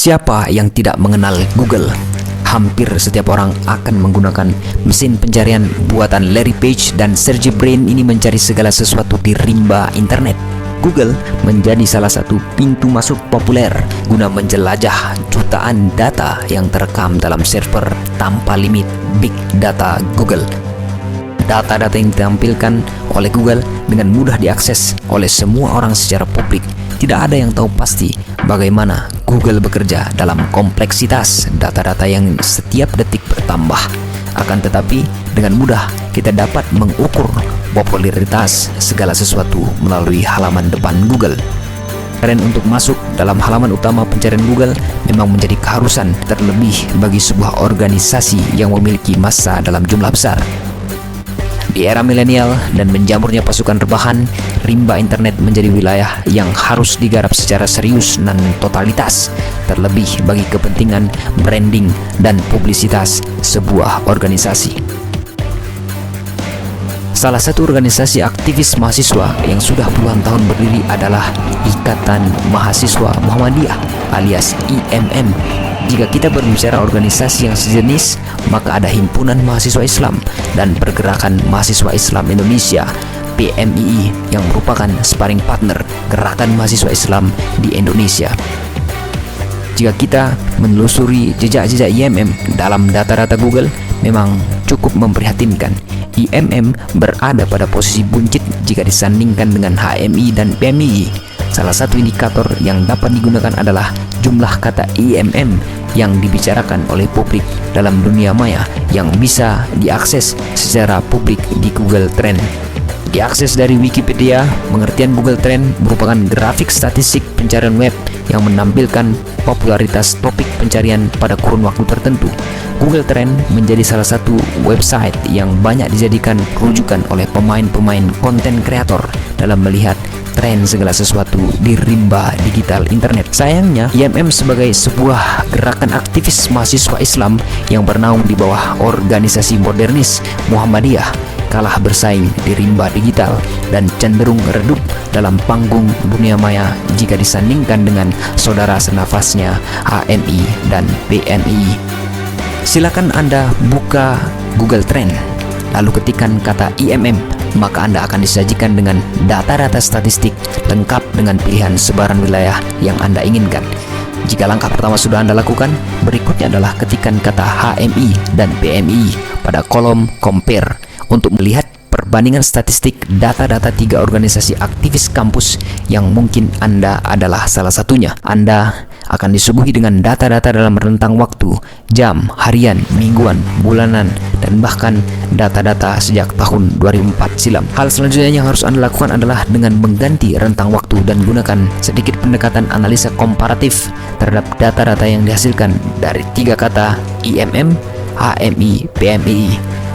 Siapa yang tidak mengenal Google? Hampir setiap orang akan menggunakan mesin pencarian buatan Larry Page dan Sergey Brin ini mencari segala sesuatu di rimba internet. Google menjadi salah satu pintu masuk populer guna menjelajah jutaan data yang terekam dalam server tanpa limit Big Data Google. Data-data yang ditampilkan oleh Google dengan mudah diakses oleh semua orang secara publik. Tidak ada yang tahu pasti bagaimana Google bekerja dalam kompleksitas data-data yang setiap detik bertambah. Akan tetapi, dengan mudah kita dapat mengukur popularitas segala sesuatu melalui halaman depan Google. Tren untuk masuk dalam halaman utama pencarian Google memang menjadi keharusan, terlebih bagi sebuah organisasi yang memiliki massa dalam jumlah besar. Di era milenial dan menjamurnya pasukan rebahan, rimba internet menjadi wilayah yang harus digarap secara serius dan totalitas, terlebih bagi kepentingan branding dan publisitas sebuah organisasi. Salah satu organisasi aktivis mahasiswa yang sudah puluhan tahun berdiri adalah Ikatan Mahasiswa Muhammadiyah alias IMM. Jika kita berbicara organisasi yang sejenis, maka ada Himpunan Mahasiswa Islam dan Pergerakan Mahasiswa Islam Indonesia (PMII) yang merupakan sparring partner Gerakan Mahasiswa Islam di Indonesia. Jika kita menelusuri jejak-jejak IMM dalam data-data Google, memang cukup memprihatinkan. IMM berada pada posisi buncit jika disandingkan dengan HMI dan PMII. Salah satu indikator yang dapat digunakan adalah jumlah kata IMM yang dibicarakan oleh publik dalam dunia maya yang bisa diakses secara publik di Google Trend. Diakses dari Wikipedia, pengertian Google Trend merupakan grafik statistik pencarian web yang menampilkan popularitas topik pencarian pada kurun waktu tertentu. Google Trend menjadi salah satu website yang banyak dijadikan rujukan oleh pemain-pemain konten kreator dalam melihat tren segala sesuatu di rimba digital internet. Sayangnya, IMM sebagai sebuah gerakan aktivis mahasiswa Islam yang bernaung di bawah organisasi modernis Muhammadiyah kalah bersaing di rimba digital dan cenderung redup dalam panggung dunia maya jika disandingkan dengan saudara senafasnya HMI dan PMI. Silakan Anda buka Google Trend, lalu ketikkan kata IMM, maka Anda akan disajikan dengan data-data statistik lengkap dengan pilihan sebaran wilayah yang Anda inginkan. Jika langkah pertama sudah Anda lakukan, berikutnya adalah ketikkan kata HMI dan PMI pada kolom compare untuk melihat perbandingan statistik data-data 3 organisasi aktivis kampus yang mungkin Anda adalah salah satunya. Anda akan disuguhi dengan data-data dalam rentang waktu, jam, harian, mingguan, bulanan, dan bahkan data-data sejak tahun 2004 silam. Hal selanjutnya yang harus Anda lakukan adalah dengan mengganti rentang waktu dan gunakan sedikit pendekatan analisa komparatif terhadap data-data yang dihasilkan dari 3 kata IMM, HMI, PMI.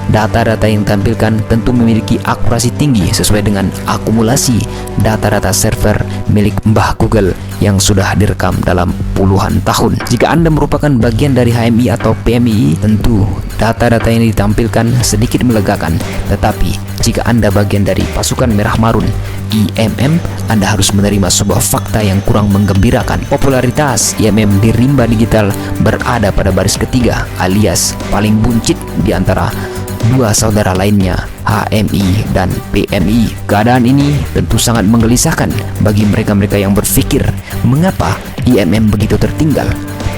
Data-data yang ditampilkan tentu memiliki akurasi tinggi sesuai dengan akumulasi data-data server milik Mbah Google yang sudah direkam dalam puluhan tahun. Jika Anda merupakan bagian dari HMI atau PMI, tentu data-data yang ditampilkan sedikit melegakan. Tetapi jika Anda bagian dari pasukan Merah Marun IMM, Anda harus menerima sebuah fakta yang kurang menggembirakan. Popularitas IMM di rimba digital berada pada baris ketiga alias paling buncit di antara 2 saudara lainnya, HMI dan PMI. Keadaan ini tentu sangat menggelisahkan bagi mereka-mereka yang berpikir mengapa IMM begitu tertinggal.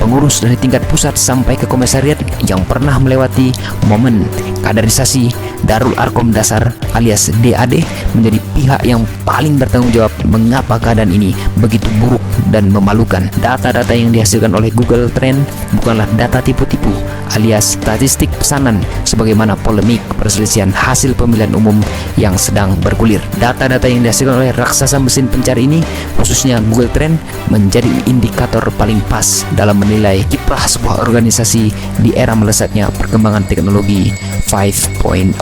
Pengurus dari tingkat pusat sampai ke komisariat yang pernah melewati momen kaderisasi Darul Arkom Dasar alias DAD menjadi pihak yang paling bertanggung jawab mengapa keadaan ini begitu buruk dan memalukan. Data-data yang dihasilkan oleh Google Trend bukanlah data tipu-tipu alias statistik pesanan sebagaimana polemik perselisihan hasil pemilihan umum yang sedang bergulir. Data-data yang dihasilkan oleh raksasa mesin pencari ini, khususnya Google Trend, menjadi indikator paling pas dalam menilai kiprah sebuah organisasi di era melesatnya perkembangan teknologi 5.0.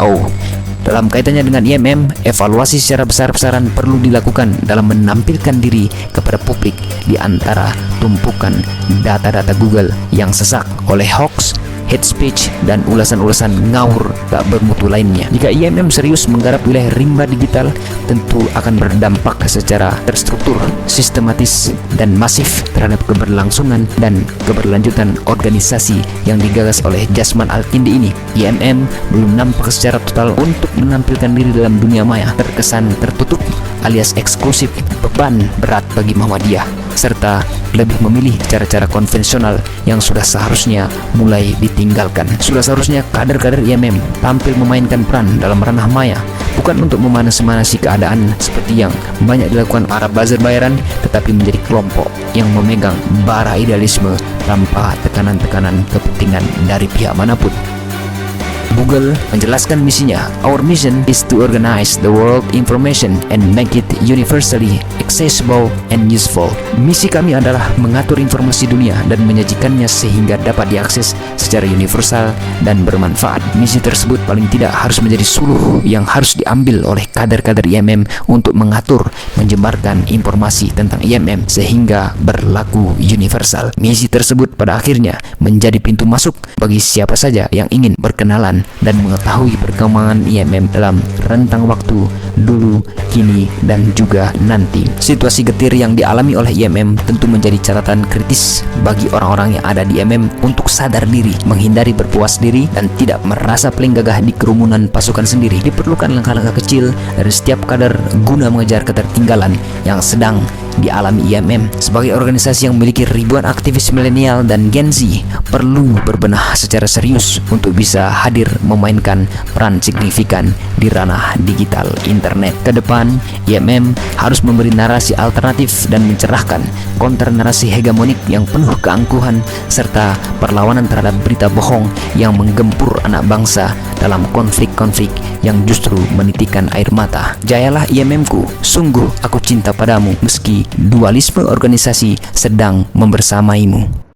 Dalam kaitannya dengan IMM, evaluasi secara besar-besaran perlu dilakukan dalam menampilkan diri kepada publik di antara tumpukan data-data Google yang sesak oleh hoax, hate speech, dan ulasan-ulasan ngawur tak bermutu lainnya. Jika IMM serius menggarap wilayah rimba digital, tentu akan berdampak secara terstruktur, sistematis, dan masif terhadap keberlangsungan dan keberlanjutan organisasi yang digagas oleh Jasman Al-Kindi ini. IMM belum nampak secara total untuk menampilkan diri dalam dunia maya, terkesan tertutup alias eksklusif, beban berat bagi Muhammadiyah, serta lebih memilih cara-cara konvensional yang sudah seharusnya mulai ditinggalkan. Sudah seharusnya kader-kader IMM tampil memainkan peran dalam ranah maya, bukan untuk memanas-manasi keadaan seperti yang banyak dilakukan para buzzer bayaran, tetapi menjadi kelompok yang memegang bara idealisme tanpa tekanan-tekanan kepentingan dari pihak manapun. Google menjelaskan misinya. Our mission is to organize the world information and make it universally accessible and useful. Misi kami adalah mengatur informasi dunia dan menyajikannya sehingga dapat diakses secara universal dan bermanfaat. Misi tersebut paling tidak harus menjadi suluh yang harus diambil oleh kader-kader IMM untuk mengatur, menyebarkan informasi tentang IMM sehingga berlaku universal. Misi tersebut pada akhirnya menjadi pintu masuk bagi siapa saja yang ingin berkenalan dan mengetahui perkembangan IMM dalam rentang waktu dulu, kini, dan juga nanti. Situasi getir yang dialami oleh IMM tentu menjadi catatan kritis bagi orang-orang yang ada di IMM untuk sadar diri, menghindari berpuas diri, dan tidak merasa paling gagah di kerumunan pasukan sendiri. Diperlukan langkah-langkah kecil dari setiap kader guna mengejar ketertinggalan yang sedang dialami IMM. Sebagai organisasi yang memiliki ribuan aktivis milenial dan Gen Z, perlu berbenah secara serius untuk bisa hadir memainkan peran signifikan di ranah digital internet. Ke depan, IMM harus memberi narasi alternatif dan mencerahkan konter narasi hegemonik yang penuh keangkuhan serta perlawanan terhadap berita bohong yang menggempur anak bangsa dalam konflik-konflik yang justru menitikan air mata. Jayalah IMM-ku, sungguh aku cinta padamu meski dualisme organisasi sedang membersamaimu.